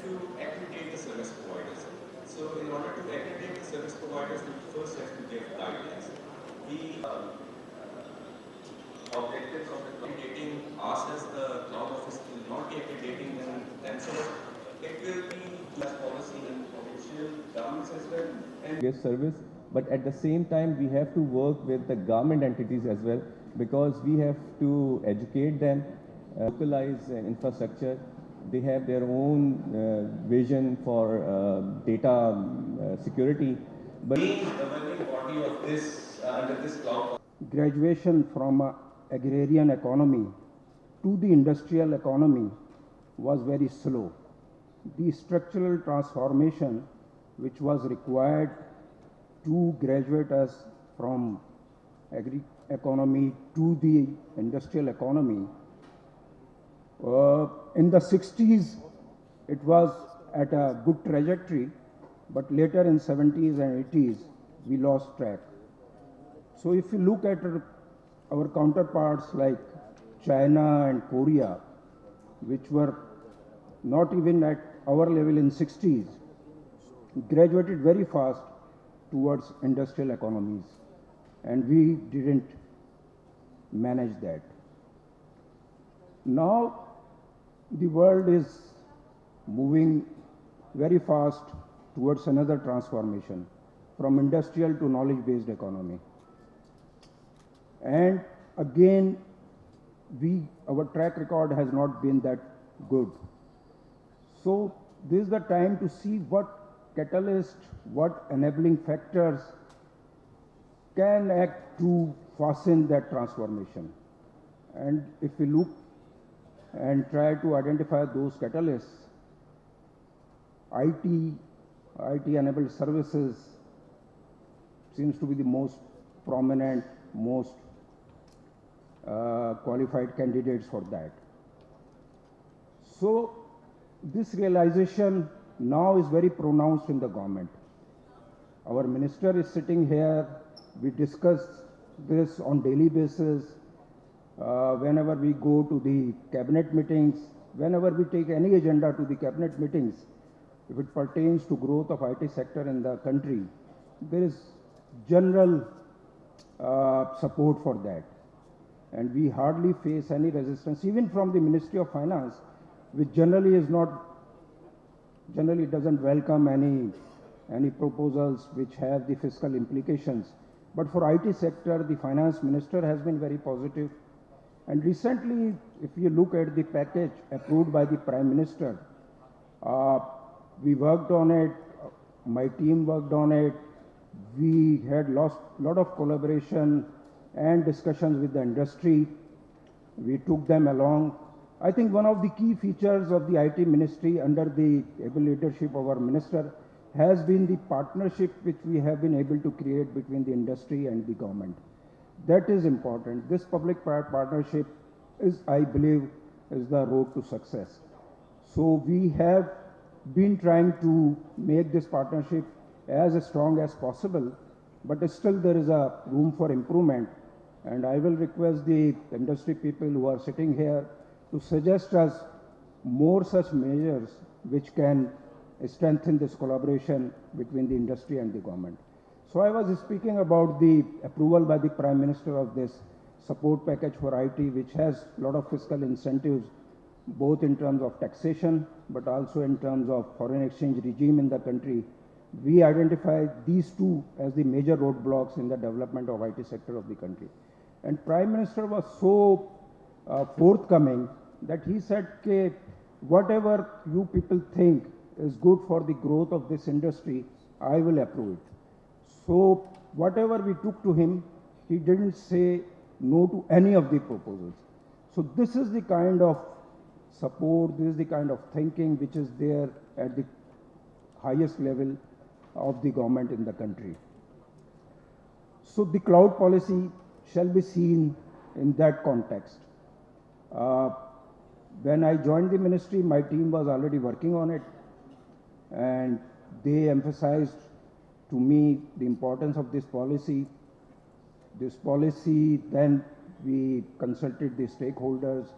to accredit the service providers. So in order to accredit the service providers, we first have to give guidelines. The objectives of accrediting us as the cloud office will not be accrediting themselves. It will be as policy in provincial governments as well. And give service, but at the same time we have to work with the government entities as well, because we have to educate them, localize infrastructure. They have their own vision for data security. But being the governing body of this under this cloud. Graduation from agrarian economy to the industrial economy was very slow. The structural transformation which was required to graduate us from agri economy to the industrial economy, in the 60s it was at a good trajectory, but later in 70s and 80s we lost track. So if you look at our counterparts like China and Korea, which were not even at our level in 60s, graduated very fast towards industrial economies, and we didn't manage that. Now the world is moving very fast towards another transformation from industrial to knowledge-based economy. And again, our track record has not been that good. So this is the time to see what catalyst, what enabling factors can act to fasten that transformation. And if we look and try to identify those catalysts, IT-enabled services seems to be the most prominent, most qualified candidates for that. So this realization now is very pronounced in the government. Our minister is sitting here. We discuss this on daily basis. Whenever we go to the cabinet meetings, whenever we take any agenda to the cabinet meetings, if it pertains to growth of IT sector in the country, there is general support for that. And we hardly face any resistance, even from the Ministry of Finance, which generally doesn't welcome any proposals which have the fiscal implications. But for IT sector, the finance minister has been very positive. And recently, if you look at the package approved by the Prime Minister, we worked on it, my team worked on it, we had lot of collaboration and discussions with the industry. We took them along. I think one of the key features of the IT ministry under the able leadership of our minister has been the partnership which we have been able to create between the industry and the government. That is important. This public-private partnership is, I believe, is the road to success. So we have been trying to make this partnership as strong as possible, but still there is a room for improvement. And I will request the industry people who are sitting here to suggest us more such measures which can strengthen this collaboration between the industry and the government. So I was speaking about the approval by the Prime Minister of this support package for IT, which has a lot of fiscal incentives, both in terms of taxation, but also in terms of foreign exchange regime in the country. We identify these two as the major roadblocks in the development of IT sector of the country. And Prime Minister was so forthcoming that he said, okay, whatever you people think is good for the growth of this industry, I will approve it. So whatever we took to him, he didn't say no to any of the proposals. So this is the kind of support, this is the kind of thinking which is there at the highest level of the government in the country. So the cloud policy shall be seen in that context. When I joined the ministry, my team was already working on it, and they emphasized to me the importance of this policy. This policy, then we consulted the stakeholders.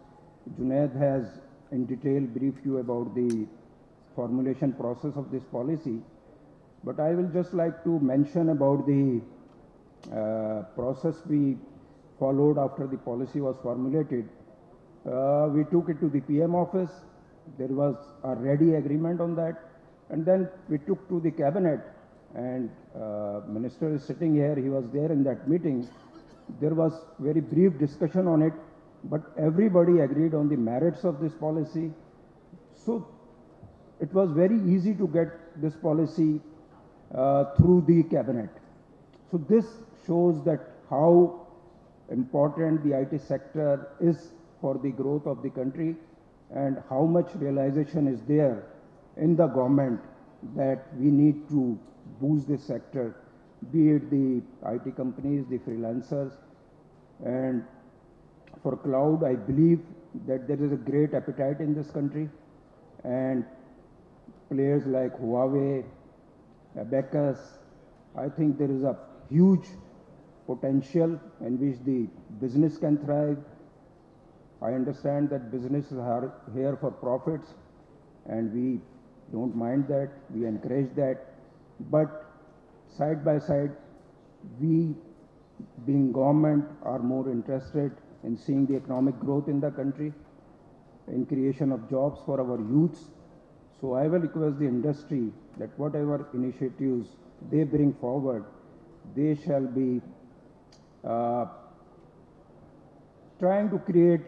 Junaid has in detail briefed you about the formulation process of this policy. But I will just like to mention about the process we followed after the policy was formulated. We took it to the PM office. There was a ready agreement on that. And then we took to the cabinet, and minister is sitting here. He was there in that meeting. There was very brief discussion on it, but everybody agreed on the merits of this policy. So it was very easy to get this policy through the cabinet. So this shows that how important the IT sector is for the growth of the country, and how much realization is there in the government that we need to boost this sector, be it the IT companies, the freelancers. And for cloud, I believe that there is a great appetite in this country, and players like Huawei, Abacus, I think there is a huge potential in which the business can thrive. I understand that businesses are here for profits, and we don't mind that, we encourage that. But side by side, we being government are more interested in seeing the economic growth in the country, in creation of jobs for our youths. So I will request the industry that whatever initiatives they bring forward, they shall be trying to create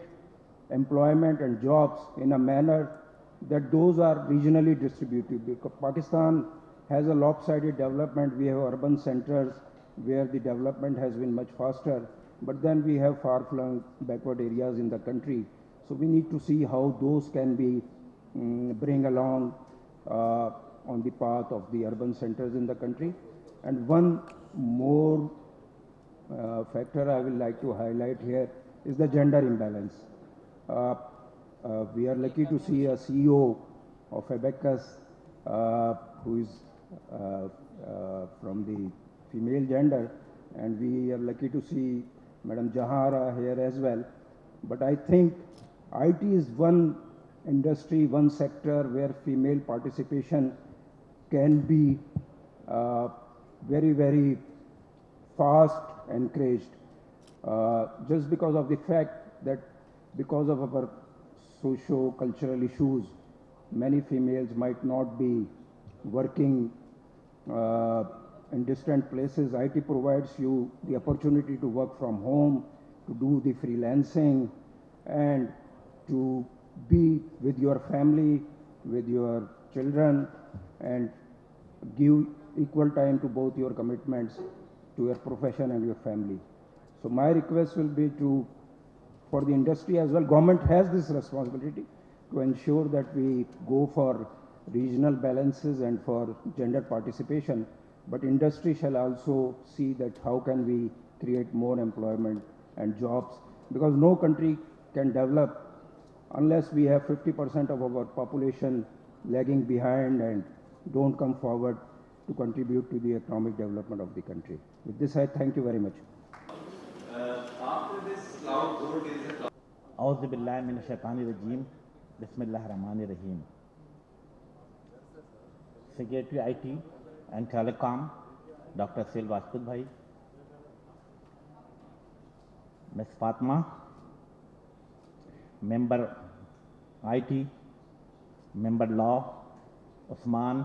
employment and jobs in a manner that those are regionally distributed. Because Pakistan has a lopsided development. We have urban centers where the development has been much faster, but then we have far-flung backward areas in the country. So we need to see how those can be bring along on the path of the urban centers in the country. And one more factor I will like to highlight here is the gender imbalance. We are lucky to see a CEO of Abacus who is from the female gender, and we are lucky to see Madam Jahara here as well. But I think IT is one industry, one sector where female participation can be very, very fast encouraged, just because of the fact that because of our socio-cultural issues, many females might not be working in distant places. IT provides you the opportunity to work from home, to do the freelancing, and to be with your family, with your children, and give equal time to both your commitments to your profession and your family. So my request will be for the industry as well. Government has this responsibility to ensure that we go for regional balances and for gender participation, but industry shall also see that how can we create more employment and jobs, because no country can develop unless we have 50% of our population lagging behind and don't come forward to contribute to the economic development of the country. With this, I thank you very much. After this cloud board, there is a cloud. A'udhu billahi minash shaitani rajim. Bismillahir Rahmanir Rahim. Secretary IT and Telecom, Dr. Silvastud Bhai, Ms. Fatma, Member IT, Member Law, Usman,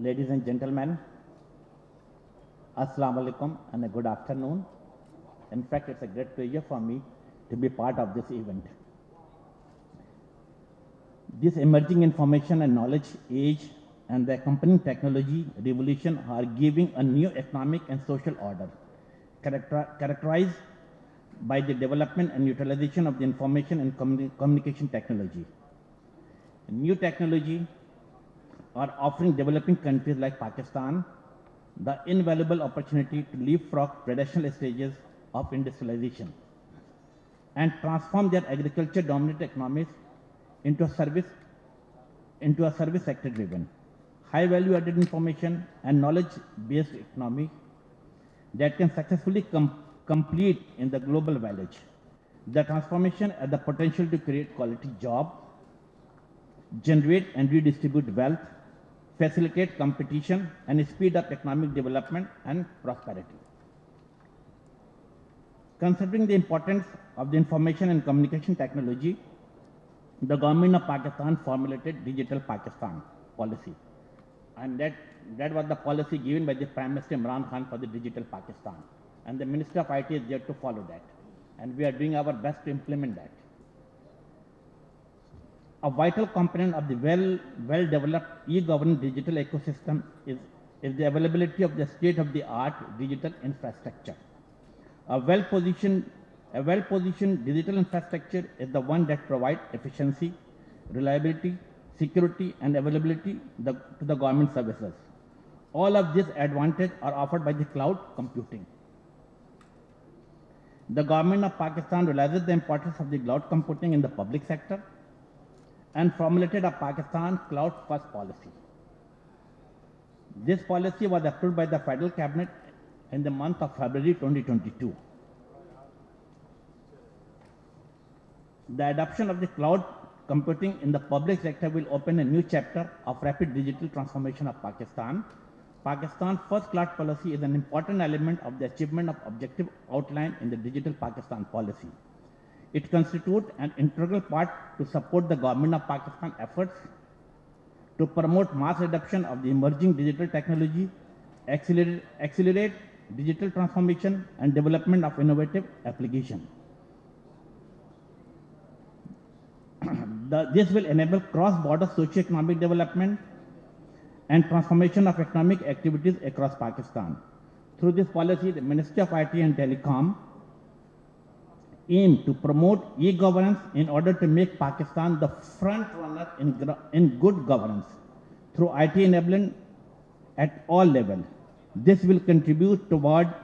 Ladies and gentlemen, Assalamu alaikum and a good afternoon. In fact, it's a great pleasure for me to be part of this event. This emerging information and knowledge age and the accompanying technology revolution are giving a new economic and social order, characterized by the development and utilization of the information and communication technology. New technology are offering developing countries like Pakistan the invaluable opportunity to leapfrog traditional stages of industrialization and transform their agriculture-dominated economies into a service sector driven, high value added information and knowledge based economy that can successfully complete in the global village. The transformation has the potential to create quality job, generate and redistribute wealth, facilitate competition and speed up economic development and prosperity. Considering the importance of the information and communication technology, the government of Pakistan formulated Digital Pakistan policy, and that was the policy given by the Prime Minister Imran Khan for the Digital Pakistan, and the Minister of IT is there to follow that, and we are doing our best to implement that. A vital component of the well-developed e-governance digital ecosystem is the availability of the state-of-the-art digital infrastructure. A well-positioned digital infrastructure is the one that provides efficiency, reliability, security, and availability to the government services. All of these advantages are offered by the cloud computing. The government of Pakistan realizes the importance of the cloud computing in the public sector and formulated a Pakistan Cloud First policy. This policy was approved by the Federal Cabinet in the month of February 2022. The adoption of the cloud computing in the public sector will open a new chapter of rapid digital transformation of Pakistan. Pakistan First Cloud policy is an important element of the achievement of objective outlined in the Digital Pakistan policy. It constitutes an integral part to support the government of Pakistan efforts to promote mass adoption of the emerging digital technology, accelerate digital transformation and development of innovative applications. This will enable cross-border socio-economic development and transformation of economic activities across Pakistan. Through this policy, the Ministry of IT and Telecom aim to promote e-governance in order to make Pakistan the front runner in good governance through IT enablement at all levels. This will contribute toward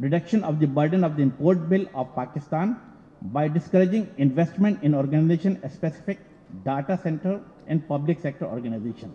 reduction of the burden of the import bill of Pakistan by discouraging investment in organization-specific data center and public sector organization.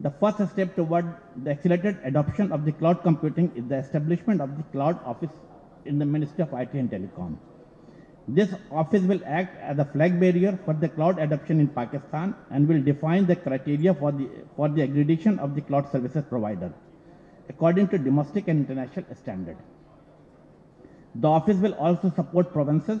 The first step toward the accelerated adoption of the cloud computing is the establishment of the cloud office in the Ministry of IT and Telecom. This office will act as a flag bearer for the cloud adoption in Pakistan and will define the criteria for the accreditation of the cloud services provider according to domestic and international standard. The office will also support provinces,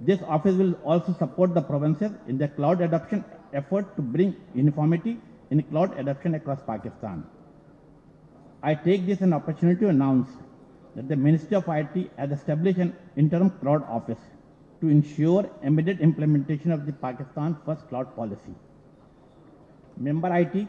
This office will also support the provinces in the cloud adoption effort to bring uniformity in cloud adoption across Pakistan. I take this an opportunity to announce that the Ministry of IT has established an interim cloud office to ensure immediate implementation of the Pakistan First Cloud policy. Member IT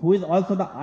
who is also the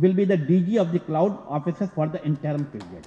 Will be the DG of the cloud offices for the interim period.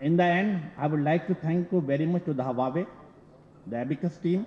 In the end, I would like to thank you very much to the Huawei, the Abacus team.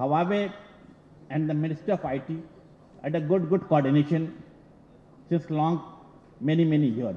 Huawei and the Ministry of IT had a good coordination since many years.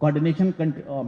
coordination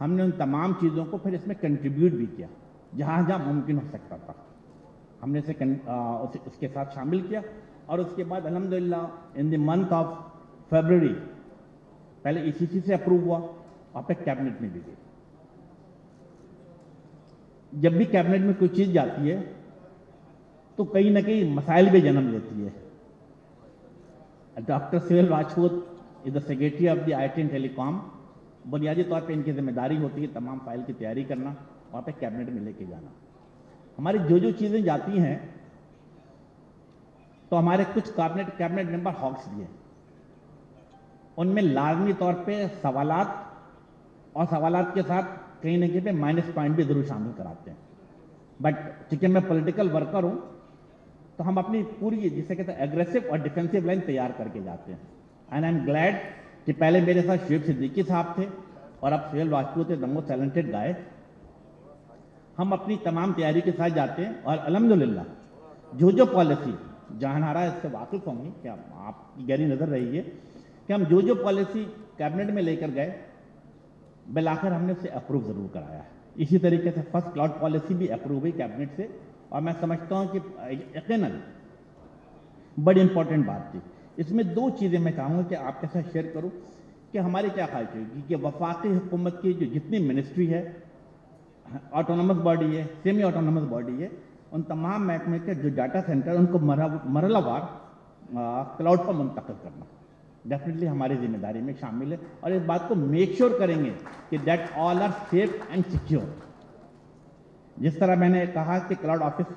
ہم نے ان تمام چیزوں کو پھر اس میں contribute بھی کیا جہاں جہاں ممکن ہو سکتا تھا، ہم نے اس کے ساتھ شامل کیا. اور اس کے بعد الحمدللہ ان دی منتھ آف فیبرری پہلے ECC سے اپروو ہوا اور پھر کیبنٹ میں بھی گئی. جب بھی کیبنٹ میں کوئی چیز جاتی ہے تو کہیں نہ کہیں مسائل بھی جنم لیتی ہے. Doctor Sewal Rajput is the secretary of the IT and telecom. بنیادی طور پہ ان کی ذمہ داری ہوتی ہے تمام فائل کی تیاری کرنا اور پھر کیبنٹ میں لے کے جانا. ہماری جو چیزیں جاتی ہیں تو ہمارے کچھ کیبنٹ ممبر ہاکس بھی ہیں، ان میں لازمی طور پہ سوالات اور سوالات کے ساتھ کہیں نہ کہیں پہ مائنس پوائنٹ بھی ضرور شامل کراتے ہیں. بٹ چونکہ میں پولیٹیکل ورکر ہوں تو ہم اپنی پوری جسے کہتے ہیں ایگریسو اور ڈیفینسو لائن تیار کر کے جاتے ہیں. اینڈ آئی ایم گلیڈ کہ پہلے میرے ساتھ شعیب صدیقی صاحب تھے اور اب Sewal Rajput the most talented guy. ہم اپنی تمام تیاری کے ساتھ جاتے ہیں اور الحمدللہ جو پالیسی جہاں آرا اس سے واقف ہوں گی کہ آپ کی گہری نظر رہی ہے کہ ہم جو پالیسی کیبنٹ میں لے کر گئے بالآخر ہم نے اسے اپروو ضرور کرایا ہے. اسی طریقے سے فرسٹ کلاؤڈ پالیسی بھی اپروو ہوئی کیبنٹ سے اور میں سمجھتا ہوں کہ یقیناً بڑی امپورٹنٹ بات تھی. اس میں دو چیزیں میں چاہوں گا کہ آپ کے ساتھ شیئر کروں کہ ہماری کیا خواہش ہوگی کہ وفاقی حکومت کی جو جتنی منسٹری ہے، آٹونومس باڈی ہے، سیمی آٹونومس باڈی ہے، ان تمام محکمے کے جو ڈاٹا سینٹر ان کو مرحلہ وار کلاؤڈ پر منتقل کرنا ڈیفینیٹلی ہماری ذمہ داری میں شامل ہے. اور اس بات کو میک شیور کریں گے کہ that all are safe and secure. جس طرح میں نے کہا کہ کلاؤڈ آفس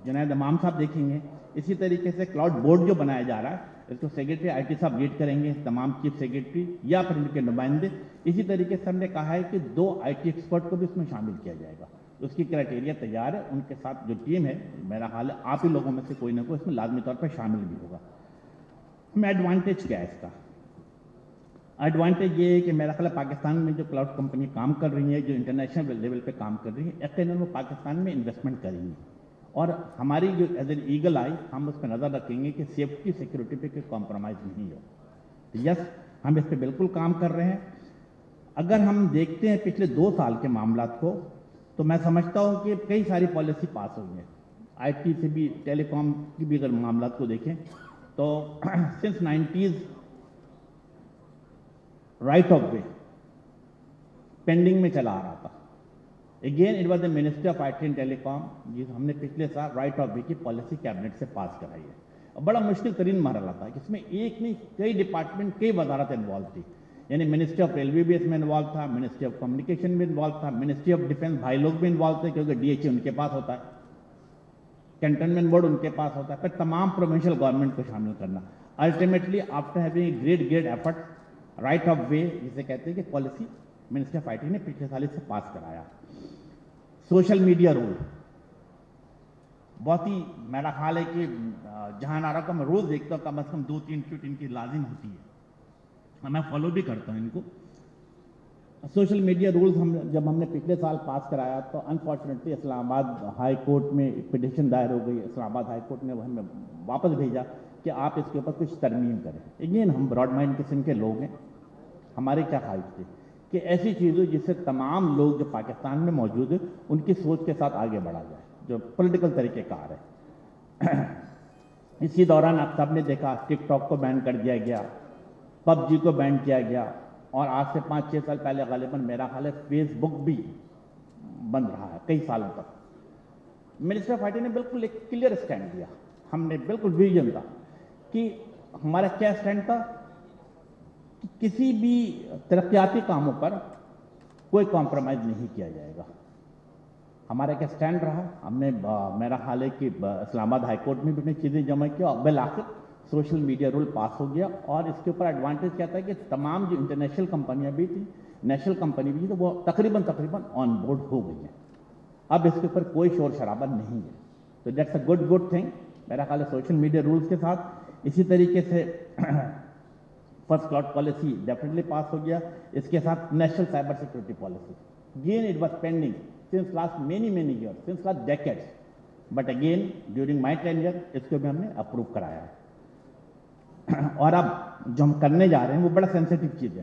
جنید امام صاحب دیکھیں گے، اسی طریقے سے کلاؤڈ بورڈ جو بنایا جا رہا ہے اس کو سیکریٹری IT صاحب لیڈ کریں گے، تمام چیف سیکریٹری یا پھر ان کے نمائندے. اسی طریقے سے ہم نے کہا ہے کہ 2 IT ایکسپرٹ کو بھی اس میں شامل کیا جائے گا. اس کی کرائٹیریا تیار ہے، ان کے ساتھ جو ٹیم ہے میرا خیال ہے آپ ہی لوگوں میں سے کوئی نہ کوئی اس میں لازمی طور پر شامل بھی ہوگا. ہمیں ایڈوانٹیج کیا ہے اس کا؟ ایڈوانٹیج یہ ہے کہ میرا خیال ہے پاکستان میں جو کلاؤڈ کمپنی کام کر رہی ہیں، جو انٹرنیشنل لیول پہ کام کر رہی ہیں، یقیناً وہ پاکستان میں انویسٹمنٹ کریں گی اور ہماری جو ایز این ایگل آئی ہم اس پہ نظر رکھیں گے کہ سیفٹی سیکورٹی پہ کوئی کمپرومائز نہیں ہو. یس، ہم اس پہ بالکل کام کر رہے ہیں. اگر ہم دیکھتے ہیں پچھلے 2 سال کے معاملات کو تو میں سمجھتا ہوں کہ کئی ساری پالیسی پاس ہوئی ہیں. IT سے بھی، ٹیلی کام کی بھی اگر معاملات کو دیکھیں تو since 90s right of way pending میں چلا آ رہا تھا. Again it was the ministry of IT and telecom جس ہم نے پچھلے سال رائٹ آف وے کی پالیسی کیبنٹ سے پاس کرائی ہے. بڑا مشکل ترین مرحلہ تھا، اس میں ایک نہیں کئی ڈپارٹمنٹ، کئی وزارت انوالو تھی. یعنی منسٹری آف ریلوے بھی اس میں انوالو تھا، منسٹری آف کمیونیکیشن بھی انوالو تھا، منسٹری آف ڈیفینس بھائی لوگ بھی انوالو تھے کیونکہ DHA ان کے پاس ہوتا ہے، کنٹونمنٹ بورڈ ان کے پاس ہوتا ہے، پھر تمام پروونشل گورنمنٹ کو شامل کرنا. Ultimately after having great effort right of وے جسے کہتے ہیں کہ پالیسی منسٹری آف IT نے پچھلے سال سے پاس کرایا. سوشل میڈیا رول بہت ہی میرا خیال ہے کہ جہاں نارا کا میں روز دیکھتا ہوں کم از کم 2-3 ٹویٹ ان کی لازم ہوتی ہے، میں فالو بھی کرتا ہوں ان کو. سوشل میڈیا رولز جب ہم نے پچھلے سال پاس کرایا تو انفارچونیٹلی اسلام آباد ہائی کورٹ میں پٹیشن دائر ہو گئی. اسلام آباد ہائی کورٹ نے وہ ہمیں واپس بھیجا کہ آپ اس کے اوپر کچھ ترمیم کریں. اگین ہم براڈ مائنڈ قسم کے لوگ ہیں، ہماری کیا خواہش تھی کہ ایسی چیزوں جس سے تمام لوگ جو پاکستان میں موجود ہیں ان کی سوچ کے ساتھ آگے بڑھا جائے، جو پولیٹیکل طریقہ کار ہے. اسی دوران آپ سب نے دیکھا ٹک ٹاک کو بین کر دیا گیا، PUBG کو بین کیا گیا اور آج سے 5-6 سال پہلے غالباً میرا خیال ہے فیس بک بھی بند رہا ہے کئی سالوں تک. منسٹر آف IT نے بالکل ایک کلیئر اسٹینڈ لیا. ہم نے بالکل ویژن تھا کہ ہمارا کیا اسٹینڈ تھا کہ کسی بھی ترقیاتی کاموں پر کوئی کمپرومائز نہیں کیا جائے گا. ہمارا کیا اسٹینڈ رہا، ہم نے میرا خیال ہے کہ اسلام آباد ہائی کورٹ میں بھی اپنی چیزیں جمع کیا اور بالآخر سوشل میڈیا رول پاس ہو گیا. اور اس کے اوپر ایڈوانٹیج کیا تھا کہ تمام جو انٹرنیشنل کمپنیاں بھی تھیں، نیشنل کمپنی بھی تھی، تو وہ تقریباً آن بورڈ ہو گئی ہیں. اب اس کے اوپر کوئی شور شرابہ نہیں ہے، تو دیٹس اے گڈ تھنگ میرا خیال ہے سوشل میڈیا رولز کے ساتھ. اسی طریقے سے فرسٹ کلاؤڈ پالیسی ڈیفینیٹلی پاس ہو گیا. اس کے ساتھ national cyber security policy again it was pending since last many years, since last decades, but again during my tenure اس کو بھی ہم نے اپروو کرایا ہے. اور اب جو ہم کرنے جا رہے ہیں وہ بڑا سینسیٹیو چیز ہے.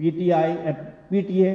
PTA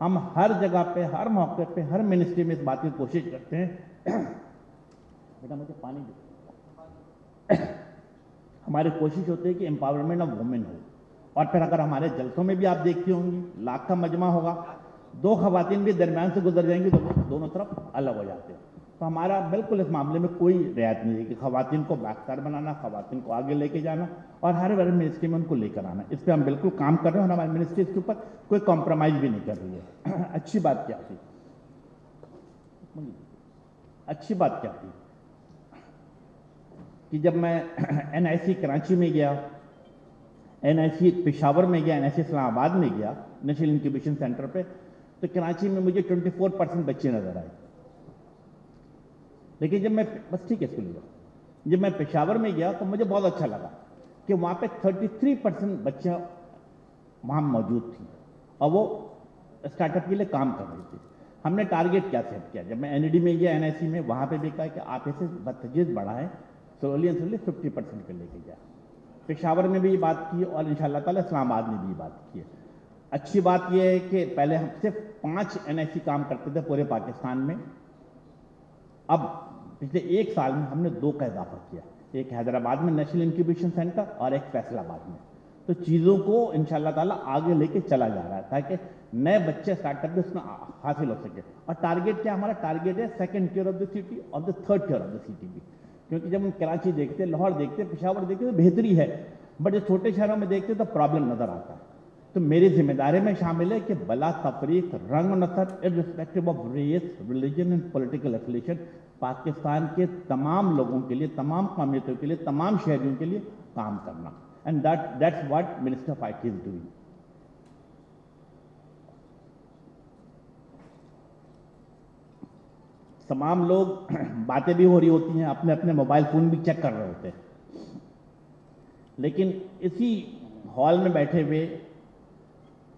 ہم ہر جگہ پہ, ہر موقع پہ, ہر منسٹری میں اس بات کی کوشش کرتے ہیں بیٹا مجھے پانی دے. ہماری کوشش ہوتی ہے کہ امپاورمنٹ آف وومن ہو. اور پھر اگر ہمارے جلسوں میں بھی آپ دیکھتی ہوں گی, لاکھ کا مجمع ہوگا, 2 خواتین بھی درمیان سے گزر جائیں گی تو دونوں طرف الگ ہو جاتے ہیں. تو ہمارا بالکل اس معاملے میں کوئی رعایت نہیں ہے کہ خواتین کو بااختیار بنانا, خواتین کو آگے لے کے جانا اور ہر منسٹری میں ان کو لے کر آنا. اس پہ ہم بالکل کام کر رہے ہیں اور ہماری منسٹری اس کے اوپر کوئی کمپرومائز بھی نہیں کر رہی ہے. اچھی بات کیا تھی, اچھی بات کیا تھی کہ جب میں NIC کراچی میں گیا, NIC پشاور میں گیا, NIC اسلام آباد میں گیا نیشنل انکیوبیشن سینٹر پہ, تو کراچی میں مجھے 24% بچے نظر آئے. لیکن جب میں بس ٹھیک ہے اس کے لیے جب میں پشاور میں گیا تو مجھے بہت اچھا لگا کہ وہاں پہ 33% بچیاں وہاں موجود تھیں اور وہ اسٹارٹ اپ کے لیے کام کر رہی تھی. ہم نے ٹارگیٹ کیا سیٹ کیا, جب میں NED میں گیا NIC میں, وہاں پہ بھی کہا کہ آپ اسے بتدریج بڑھائیں, سلولی 50% پہ لے کے جائیں. پشاور میں بھی یہ بات کی اور انشاءاللہ تعالی اسلام آباد میں بھی یہ بات کی ہے. اچھی بات یہ ہے کہ پہلے ہم صرف 5 NIC کام کرتے تھے پورے پاکستان میں, اب پچھلے 1 سال میں ہم نے 2 کا اضافہ کیا, ایک حیدرآباد میں نیشنل انکیوبیشن سینٹر اور ایک فیصل آباد میں. تو چیزوں کو انشاءاللہ تعالیٰ آگے لے کے چلا جا رہا ہے تاکہ نئے بچے اسٹارٹ اپ بھی اس میں حاصل ہو سکے. اور ٹارگیٹ کیا ہمارا ٹارگیٹ ہے, 2nd tier of the city اور دا 3rd tier of the city بھی, کیونکہ جب ہم کراچی دیکھتے, لاہور دیکھتے, پشاور دیکھتے تو بہتری ہے, بٹ جو چھوٹے شہروں میں دیکھتے تو پرابلم نظر آتا ہے. تو میری ذمہ داری میں شامل ہے کہ بلا تفریق, رنگ و نسل, irrespective of race, religion and political affiliation, Pakistan کے تمام لوگوں کے لیے, تمام قومیتوں کے لیے, تمام شہریوں کے لیے کام کرنا. And that's what minister of IT is doing. تمام لوگ باتیں بھی ہو رہی ہوتی ہیں, اپنے اپنے موبائل فون بھی چیک کر رہے ہوتے ہیں, لیکن اسی ہال میں بیٹھے ہوئے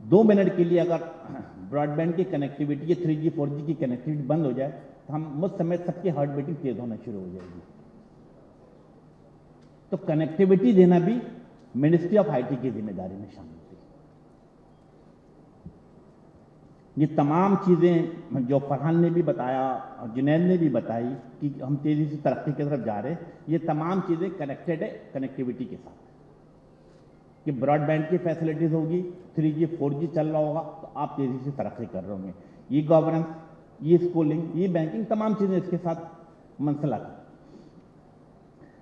2 منٹ کے لیے اگر براڈ بینڈ کی کنیکٹیوٹی, 3G 4G کی کنیکٹیوٹی بند ہو جائے تو ہم مجھ سمیت سب کی ہارٹ بیٹنگ تیز ہونا شروع ہو جائے گی. تو کنیکٹیوٹی دینا بھی منسٹری آف IT کی ذمہ داری میں شامل تھی. یہ تمام چیزیں جو فرحان نے بھی بتایا اور جنید نے بھی بتائی کہ ہم تیزی سے ترقی کی طرف جا رہے ہیں, یہ تمام چیزیں کنیکٹڈ ہے کنیکٹیوٹی کے ساتھ. کہ براڈ بینڈ کی فیسلٹیز ہوگی, 3G 4G چل رہا ہوگا تو آپ تیزی سے ترقی کر رہے ہوں گے. یہ گورننس, یہ اسکولنگ, یہ بینکنگ, تمام چیزیں اس کے ساتھ منسلک ہیں.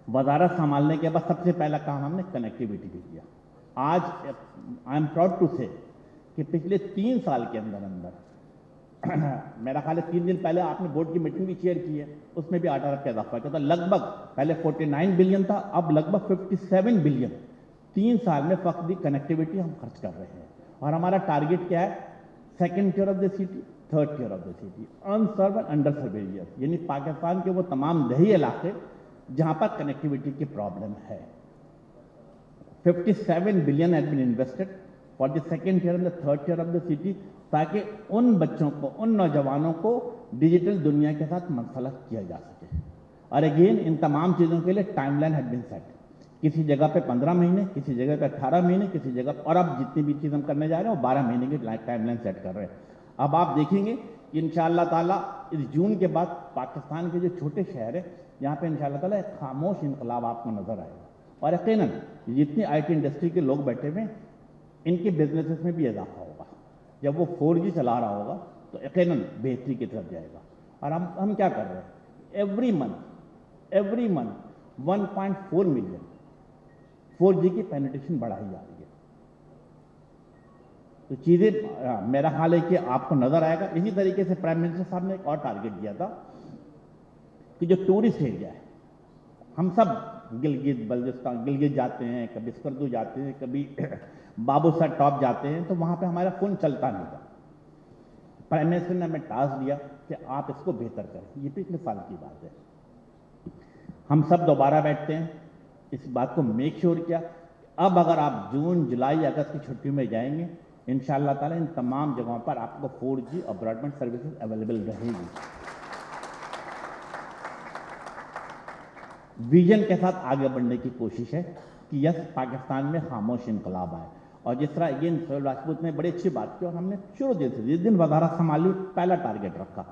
وزارت سنبھالنے کے بعد سب سے پہلا کام ہم نے کنیکٹیوٹی بھی کیا. آج آئی ایم پراؤڈ ٹو سے کہ پچھلے 3 سال کے اندر میرا خیال ہے 3 دن پہلے آپ نے بورڈ کی میٹنگ بھی چیئر کی ہے, اس میں بھی 8 ارب کا اضافہ کیا تھا. لگ بھگ پہلے 49 بلین تھا, اب لگ بھگ 57 بلین 3 سال میں فقط کنیکٹیوٹی ہم خرچ کر رہے ہیں. اور ہمارا ٹارگیٹ کیا ہے, 2nd tier of the city, 3rd tier of the city, unserved and underserved areas, یعنی پاکستان کے وہ تمام دیہی علاقے جہاں پر کنیکٹیوٹی کی پرابلم ہے. 57 billion has been invested for the 2nd tier and the 3rd tier of the city, تاکہ ان بچوں کو, ان نوجوانوں کو ڈیجیٹل دنیا کے ساتھ منسلک کیا جا سکے. اور اگین ان تمام چیزوں کے لیے time line has been set. کسی جگہ پہ 15 مہینے, کسی جگہ پہ 18 مہینے, کسی جگہ, اور اب جتنی بھی چیز ہم کرنے جا رہے ہیں وہ 12 مہینے کی ٹائم لائن سیٹ کر رہے ہیں. اب آپ دیکھیں گے کہ انشاءاللہ تعالیٰ اس جون کے بعد پاکستان کے جو چھوٹے شہر ہیں یہاں پہ انشاءاللہ تعالیٰ ایک خاموش انقلاب آپ کو نظر آئے گا. اور یقیناً جتنی IT انڈسٹری کے لوگ بیٹھے ہوئے ان کے بزنسز میں بھی اضافہ ہوگا. جب وہ 4G چلا رہا ہوگا تو یقیناً بہتری کی طرف جائے گا. اور ہم کیا کر رہے ہیں, ایوری منتھ 1.4 ملین 4G کی پینیٹریشن بڑھائی جا رہی ہے. تو چیزیں میرا خیال ہے کہ آپ کو نظر آئے گا. اسی طریقے سے پرائم منسٹر صاحب نے ایک اور ٹارگیٹ دیا تھا کہ جو ٹورسٹ ایریا ہے, ہم سب گلگت بلتستان, گلگت جاتے ہیں, کبھی اسکردو جاتے ہیں, کبھی بابو سر ٹاپ جاتے ہیں, تو وہاں پہ ہمارا فون چلتا نہیں تھا. پرائم منسٹر نے ہمیں ٹاسک دیا کہ آپ اس کو بہتر کریں. یہ پچھلے سال کی بات ہے. ہم سب دوبارہ بیٹھتے ہیں, اس بات کو میک شیور کیا. اب اگر آپ جون, جولائی, اگست کی چھٹی میں جائیں گے انشاءاللہ تعالیٰ ان تمام جگہوں پر آپ کو 4G اور براڈ بینڈ سروسز اویلیبل رہے گی. ویژن کے ساتھ آگے بڑھنے کی کوشش ہے کہ یس پاکستان میں خاموش انقلاب آئے. اور جس طرح اگین سہیل راجپوت نے بڑی اچھی بات کی اور ہم نے شروع دن سے جس دن وزارت سنبھالی پہلا ٹارگیٹ رکھا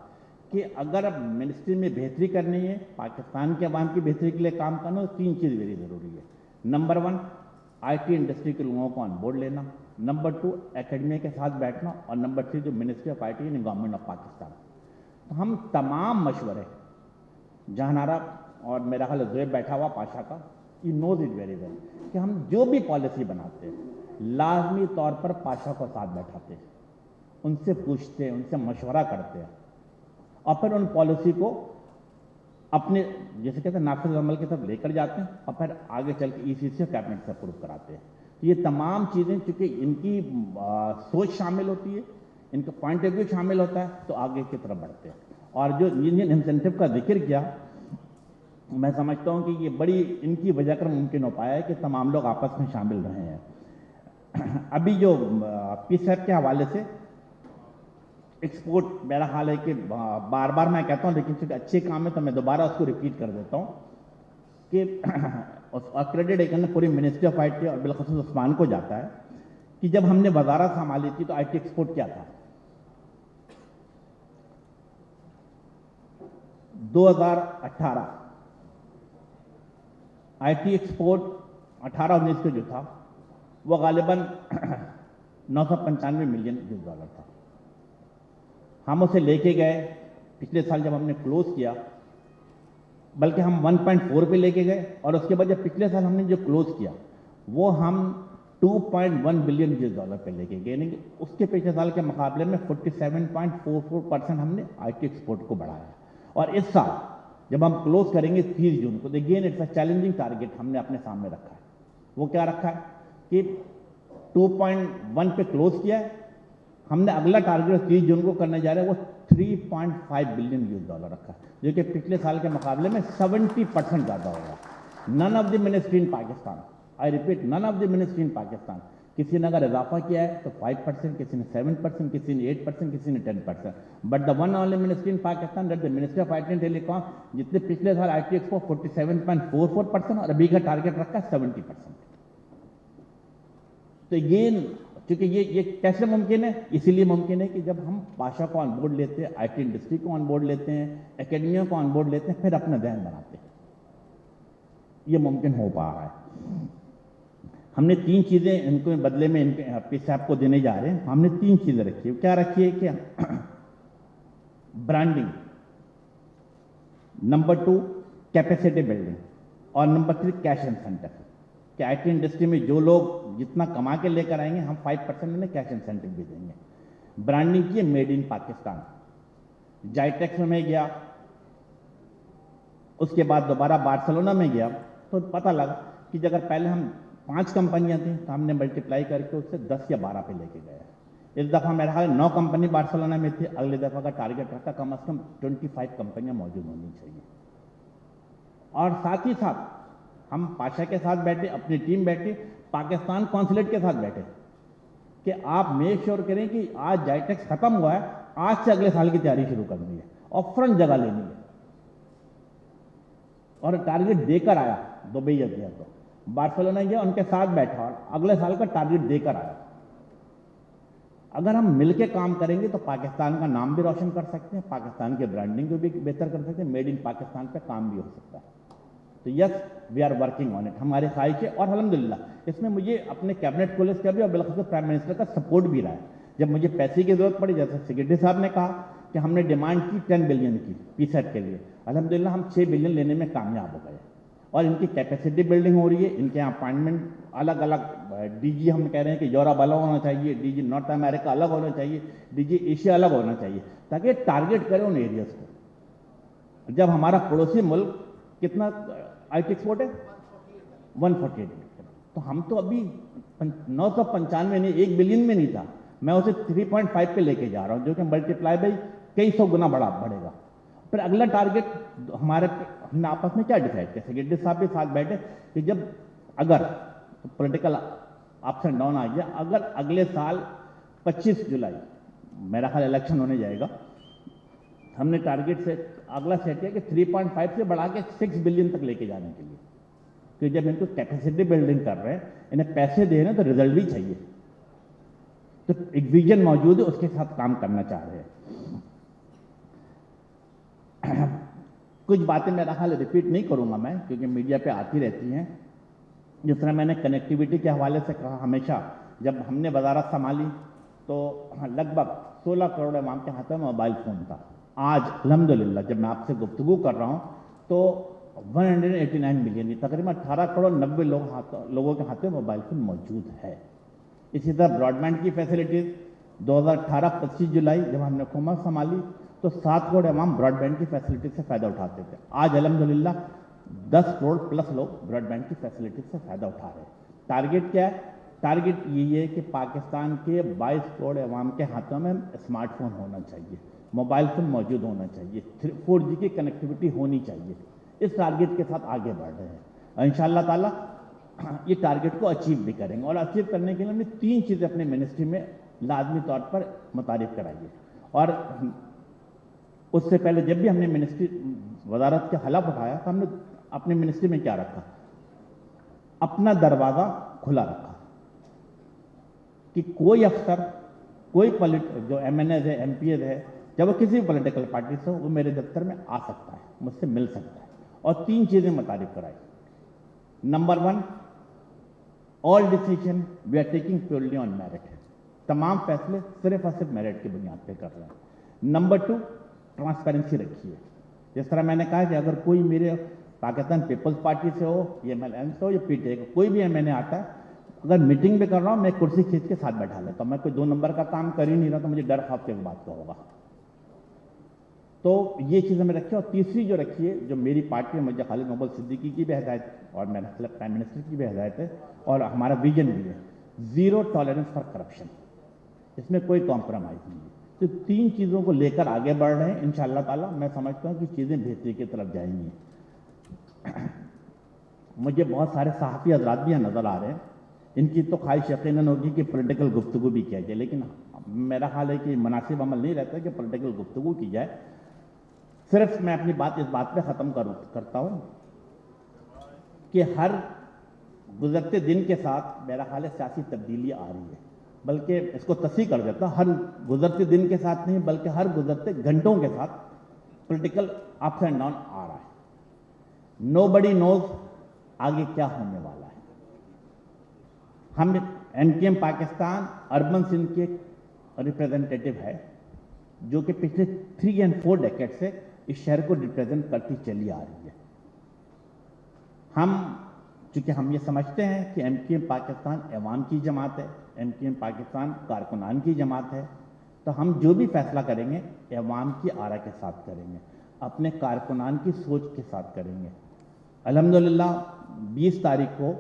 کہ اگر اب منسٹری میں بہتری کرنی ہے، پاکستان کے عوام کی بہتری کے لیے کام کرنا، تو 3 چیز ویری ضروری ہے. نمبر 1 آئی ٹی انڈسٹری کے لوگوں کو آن بورڈ لینا، نمبر 2 اکیڈمیا کے ساتھ بیٹھنا، اور نمبر 3 جو منسٹری آف آئی ٹی یعنی گورنمنٹ آف پاکستان. تو ہم تمام مشورے جہاں آرا اور میرا خیال زویب بیٹھا ہوا پاشا کا، ہی نوز اٹ ویری ویل کہ ہم جو بھی پالیسی بناتے ہیں لازمی طور پر پاشا کو ساتھ بیٹھاتے ہیں، ان سے پوچھتے ہیں، ان سے مشورہ کرتے ہیں، اور پھر ان پالیسی کو اپنے جیسے کہتے ہیں نافذ عمل کی طرف لے کر جاتے ہیں، اور پھر آگے چل کے EC سے کیبنٹ سے اپروو کراتے ہیں. یہ تمام چیزیں چونکہ ان کی سوچ شامل ہوتی ہے، ان کا پوائنٹ آف ویو شامل ہوتا ہے، تو آگے کی طرف بڑھتے ہیں. اور جو انڈین انسینٹو کا ذکر کیا، میں سمجھتا ہوں کہ یہ بڑی ان کی وجہ کر ممکن ہو پایا ہے کہ تمام لوگ آپس میں شامل رہے ہیں. ابھی جو PSAP کے حوالے سے ایکسپورٹ میرا حال ہے کہ بار بار میں کہتا ہوں، لیکن چونکہ اچھے کام ہے تو میں دوبارہ اس کو ریپیٹ کر دیتا ہوں کہ کریڈٹ ایک پوری منسٹری آف آئی ٹی اور بالخصوص عثمان کو جاتا ہے کہ جب ہم نے وزارت سنبھالی تھی تو آئی ٹی ایکسپورٹ کیا تھا. 2018 آئی ٹی ایکسپورٹ 18-19 کا جو تھا وہ غالباً $995 ملین تھا. ہم اسے لے کے گئے پچھلے سال جب ہم نے کلوز کیا، بلکہ ہم 1.4 پہ لے کے گئے، اور اس کے بعد جب پچھلے سال ہم نے جو کلوز کیا وہ ہم $2.1 بلین پہ لے کے گئے، یعنی کہ اس کے پچھلے سال کے مقابلے میں 47.44% ہم نے آئی ٹی ایکسپورٹ کو بڑھایا. اور اس سال جب ہم کلوز کریں گے 30 جون کو، again it's a challenging target ہم نے اپنے سامنے رکھا ہے. وہ کیا رکھا ہے کہ 2.1 پہ کلوز کیا ہے، ہم نے اگلا ٹارگیٹ 30 جون کو کرنے جا رہے ہیں وہ $3.5 بلین رکھا ہے، جو کہ پچھلے سال کے مقابلے میں 70% زیادہ ہوگا. None of the ministry in Pakistan, I repeat none of the ministry in Pakistan, کسی نے اگر اضافہ کیا ہے تو 5%، کسی نے 7%، کسی نے 8%، کسی نے 10%. But the one only ministry in Pakistan that the ministry of I T and telecom, جتنے پچھلے سال آئی ٹی ایکسپو 47.44% اور ابھی کا ٹارگیٹ رکھا ہے 70%. تو یہ چونکہ یہ کیسے ممکن ہے؟ اسی لیے ممکن ہے کہ جب ہم پاشا کو آن بورڈ لیتے ہیں، آئی ٹی انڈسٹری کو آن بورڈ لیتے ہیں، اکیڈمیا کو آن بورڈ لیتے ہیں، پھر اپنا ذہن بناتے ہیں. یہ ممکن ہو پا رہا ہے. ہم نے 3 چیزیں ان کو بدلے میں ان کے PSAP کو دینے جا رہے ہیں. ہم نے 3 چیزیں رکھی ہے. کیا رکھی ہے؟ کیا برانڈنگ، نمبر 2 کیپیسٹی بلڈنگ، اور نمبر 3 کیش انسینٹو. کہ آئی ٹی انڈسٹری میں جو لوگ جتنا کما کے لے کر آئیں گے ہم 5% انہیں کیش انسینٹو بھی دیں گے. برانڈنگ کی میڈ ان پاکستان. جائیٹیکس میں گیا، اس کے بعد دوبارہ بارسلونا میں گیا تو پتہ لگا کہ اگر پہلے ہم 5 کمپنیاں تھیں تو ہم نے ملٹیپلائی کر کے اس سے 10 یا 12 پہ لے کے گئے. اس دفعہ میرا خیال 9 کمپنی بارسلونا میں تھی، اگلی دفعہ کا ٹارگیٹ رکھا کم از کم 25 کمپنیاں موجود ہونی چاہیے. اور ساتھ ہی ساتھ ہم پاشا کے ساتھ بیٹھے، اپنی ٹیم بیٹھے، پاکستان کونسلیٹ کے ساتھ بیٹھے کہ آپ میک شور کریں کہ آج جائیٹیکس ختم ہوا ہے، آج سے اگلے سال کی تیاری شروع کرنی ہے اور فرنٹ جگہ لینی ہے. اور ٹارگیٹ دے کر آیا. دبئی گیا تو بارسلونا گیا، ان کے ساتھ بیٹھا اور اگلے سال کا ٹارگیٹ دے کر آیا. اگر ہم مل کے کام کریں گے تو پاکستان کا نام بھی روشن کر سکتے ہیں، پاکستان کے برانڈنگ کو بھی بہتر کر سکتے ہیں، میڈ ان پاکستان پہ کام بھی ہو سکتا ہے. تو yes we are working on it. ہماری خواہش ہے اور الحمدللہ اس میں مجھے اپنے کیبنٹ کالج کا بھی اور بالخصوص پرائم منسٹر کا سپورٹ بھی رہا ہے. جب مجھے پیسے کی ضرورت پڑی، جیسے سیکرٹری صاحب نے کہا کہ ہم نے ڈیمانڈ کی 10 بلین کی PSAP کے لیے، الحمدللہ ہم 6 بلین لینے میں کامیاب ہو گئے. اور ان کی کیپیسٹی بلڈنگ ہو رہی ہے. ان کے یہاں اپائنٹمنٹ الگ الگ DG ہم کہہ رہے ہیں کہ یورپ الگ ہونا چاہیے، DG نارتھ امریکہ الگ ہونا چاہیے، DG ایشیا الگ ہونا چاہیے، تاکہ ٹارگیٹ کرے ان ایریاز کو. جب ہمارا پڑوسی ملک کتنا آئی ٹی ایکسپورٹ ہے 148، تو ہم تو ابھی 995 نہیں، 1 بلین میں نہیں تھا. میں اسے 3.5 پہ لے کے جا رہا ہوں، جو کہ ملٹیپلائی بائی کئی سو گنا بڑھے گا. پھر اگلا ٹارگیٹ ہمارے ہم نے آپس میں کیا ڈیسائیڈ کیا، سیکرٹری صاحب بھی ساتھ بیٹھے کہ جب اگر پولیٹیکل اپس اینڈ ڈاؤن آ گیا، اگر اگلے سال 25 جولائی میرا خیال الیکشن ہونے جائے گا، ہم نے ٹارگیٹ سے اگلا سیٹ کیا کہ 3.5 سے بڑھا کے 6 بلین تک لے کے جانے کے لیے. کہ جب ان کو کیپیسٹی بلڈنگ کر رہے ہیں، انہیں پیسے دے رہے ہیں تو ریزلٹ بھی چاہیے. تو ایک ویژن موجود ہے, اس کے ساتھ کام کرنا چاہ رہے ہیں. کچھ باتیں میرا حال ریپیٹ نہیں کروں گا میں, کیونکہ میڈیا پہ آتی رہتی ہیں. جس طرح میں نے کنیکٹیوٹی کے حوالے سے کہا, ہمیشہ جب ہم نے وزارت سنبھالی تو لگ بھگ 16 کروڑ عوام کے ہاتھ میں موبائل فون تھا. آج الحمدللہ جب میں آپ سے گفتگو کر رہا ہوں تو 189 ملین, تقریباً 18 کروڑ 90 لوگوں کے ہاتھ میں موبائل فون موجود ہے. اسی طرح براڈ بینڈ کی فیسلٹیز 2018 25 جولائی جب ہم نے حکومت سنبھالی تو 7 کروڑ عوام براڈ بینڈ کی فیسلٹی سے فائدہ اٹھاتے تھے. آج الحمدللہ 10 کروڑ پلس لوگ براڈ بینڈ کی فیسلٹی سے فائدہ اٹھا رہے ہیں. ٹارگیٹ کیا ہے؟ ٹارگیٹ یہ ہے کہ پاکستان کے 22 کروڑ عوام کے ہاتھوں میں اسمارٹ فون ہونا چاہیے, موبائل فون موجود ہونا چاہیے, 4G کی کنیکٹیوٹی ہونی چاہیے. اس ٹارگیٹ کے ساتھ آگے بڑھ رہے ہیں. انشاءاللہ تعالیٰ یہ ٹارگیٹ کو اچیو بھی کریں گے, اور اچیو کرنے کے لیے ہم نے 3 چیزیں اپنے منسٹری میں لازمی طور پر متعارف کرائی ہے. اور اس سے پہلے جب بھی ہم نے منسٹری وزارت کے حلف اٹھایا تو ہم نے اپنے منسٹری میں کیا رکھا, اپنا دروازہ کھلا رکھا کہ کوئی افسر, کوئی جو MNAs ہے, MPs ہے, جب وہ کسی بھی پولیٹیکل پارٹی سے ہو, وہ میرے دفتر میں آ سکتا ہے, مجھ سے مل سکتا ہے. اور 3 چیزیں متعارف کرائی. Number 1, all decision we are taking purely on merit, تمام فیصلے صرف اور صرف میرٹ کی بنیاد پہ کر رہے ہیں. نمبر 2, ٹرانسپیرنسی رکھیے. جس طرح میں نے کہا کہ اگر کوئی میرے پاکستان پیپلز پارٹی سے ہو, یا MLN سے ہو, یا PTI کا کوئی بھی MNA آتا ہے, اگر میٹنگ بھی کر رہا ہوں میں کرسی کھینچ کے ساتھ بیٹھا لیتا ہوں. میں کوئی 2 نمبر کا کام کر ہی نہیں رہا تو مجھے ڈر خوف کے بات کا ہوگا. تو یہ چیزیں میں رکھی. اور تیسری جو رکھی ہے, جو میری پارٹی میں خالد محمد صدیقی کی بھی ہدایت اور میرا پرائم منسٹر کی بھی ہدایت ہے, اور ہمارا ویژن بھی ہے, 0 ٹالرنس فار کرپشن. اس میں کوئی کمپرومائز نہیں ہے. تو 3 چیزوں کو لے کر آگے بڑھ رہے ہیں. انشاءاللہ تعالیٰ میں سمجھتا ہوں کہ چیزیں بہتری کی طرف جائیں گی. مجھے بہت سارے صحافی حضرات بھی یہاں نظر آ رہے ہیں, ان کی تو خواہش یقیناً ہوگی کہ پولیٹیکل گفتگو بھی کیا جائے, لیکن میرا خیال ہے کہ مناسب عمل نہیں رہتا کہ پولیٹیکل گفتگو کی جائے. صرف میں اپنی بات اس بات پہ ختم کرتا ہوں کہ ہر گزرتے دن کے ساتھ میرا خیال ہے سیاسی تبدیلی آ رہی ہے. بلکہ اس کو تصحیح کر دیتا ہوں, ہر گزرتے دن کے ساتھ نہیں بلکہ ہر گزرتے گھنٹوں کے ساتھ پولیٹیکل اپس اینڈ ڈاؤن آ رہا ہے. نو بڈی نوز آگے کیا ہونے والا ہے. ہم MKM پاکستان اربن سندھ کے ریپریزنٹیٹو ہے, جو کہ پچھلے 3 اور 4 ڈیکیڈ سے اس شہر کو ریپریزنٹ کرتی چلی آ رہی ہے. چونکہ ہم یہ سمجھتے ہیں کہ MKM پاکستان عوام کی جماعت ہے, MKM پاکستان کارکنان کی جماعت ہے, تو ہم جو بھی فیصلہ کریں گے عوام کی آرا کے ساتھ کریں گے, اپنے کارکنان کی سوچ کے ساتھ کریں گے. الحمدللہ 20 تاریخ کو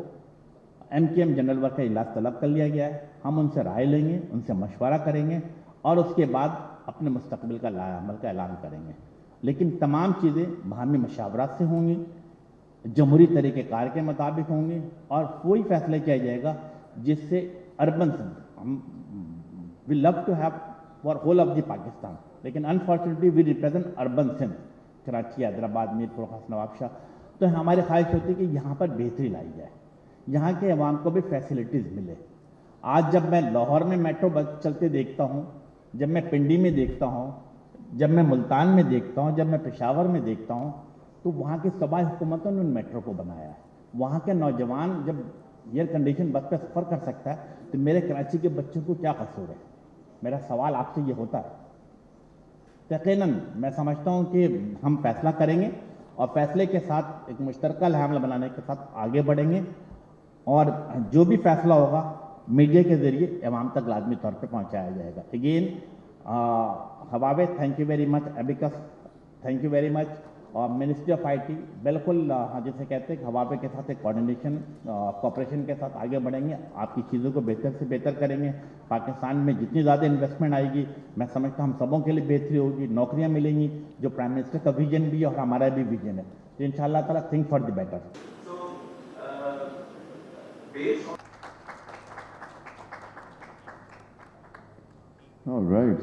MKM جنرل ورک کا اجلاس طلب کر لیا گیا ہے. ہم ان سے رائے لیں گے, ان سے مشورہ کریں گے, اور اس کے بعد اپنے مستقبل کا لائحہ عمل کا اعلان کریں گے. لیکن تمام چیزیں باہمی مشاورات سے ہوں گی, جمہوری طریقہ کار کے مطابق ہوں گی, اور کوئی فیصلہ کیا جائے گا جس سے urban Sindh, we love to have for whole of the Pakistan, لیکن unfortunately we represent urban Sindh, Karachi, Hyderabad, Mirpur Khas, Nawab شاہ. تو ہماری خواہش ہوتی ہے کہ یہاں پر بہتری لائی جائے, یہاں کے عوام کو بھی فیسلٹیز ملے. آج جب میں لاہور میں میٹرو بس چلتے دیکھتا ہوں, جب میں پنڈی میں دیکھتا ہوں, جب میں ملتان میں دیکھتا ہوں, جب میں پشاور میں دیکھتا ہوں, تو وہاں کی صوبائی حکومتوں نے ان میٹرو کو بنایا ہے. وہاں کے نوجوان جب ایئر کنڈیشن بس پہ سفر کر سکتا ہے تو میرے کراچی کے بچوں کو کیا قصور ہے. میرا سوال آپ سے یہ ہوتا ہے. یقیناً میں سمجھتا ہوں کہ ہم فیصلہ کریں گے, اور فیصلے کے ساتھ ایک مشترکہ حملہ بنانے کے ساتھ آگے بڑھیں گے, اور جو بھی فیصلہ ہوگا میڈیا کے ذریعے عوام تک لازمی طور پہ پہنچایا جائے گا. Again Huawei, thank you very much. Ebix, thank you very much. اور منسٹری آف IT بالکل جیسے کہتے ہیں کہ حواوے کے ساتھ ایک کوآرڈینیشن کوآپریشن کے ساتھ آگے بڑھیں گے, آپ کی چیزوں کو بہتر سے بہتر کریں گے. پاکستان میں جتنی زیادہ انویسٹمنٹ آئے گی میں سمجھتا ہوں ہم سبوں کے لیے بہتری ہوگی, نوکریاں ملیں گی, جو پرائم منسٹر کا ویژن بھی ہے اور ہمارا بھی ویژن ہے. تو انشاءاللہ تعالیٰ think for the better. All right.